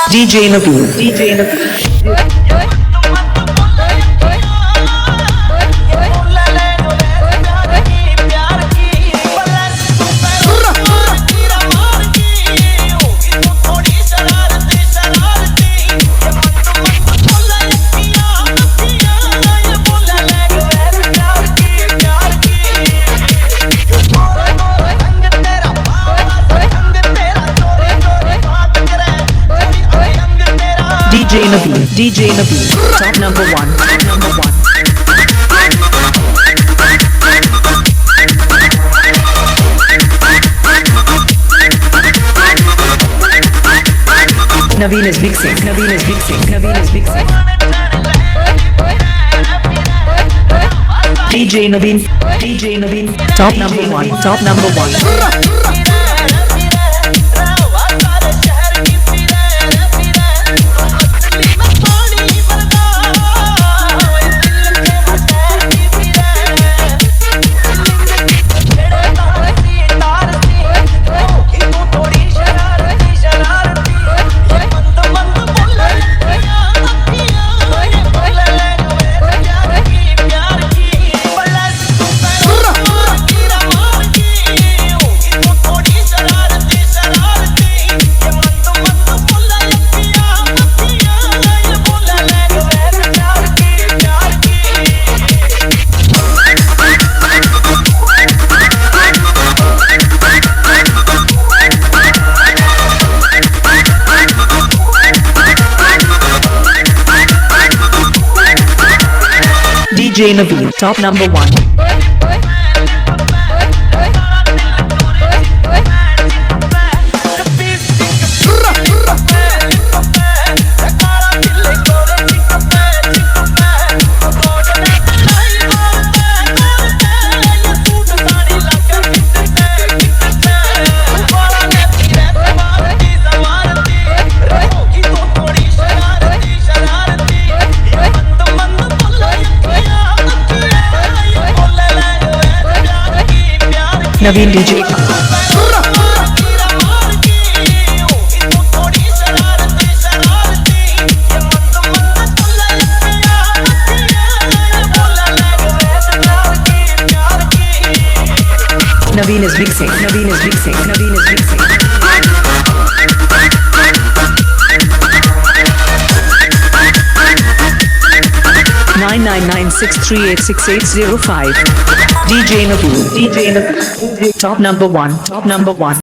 DJ Nabeel. DJ Nabeel. DJ Nabeel. DJ Nabeel. Top number one. Top number one. Naveen is mixing. Naveen is mixing. Naveen is mixing. DJ Naveen. DJ Naveen. Top number one. Top number one. DJ Nabeel. Top number one. Naveen DJ. Naveen is mixing. Naveen is mixing. Naveen is mixing. Nine 6386805. DJ Nabeel. DJ Nabeel. Top number one. Top number one.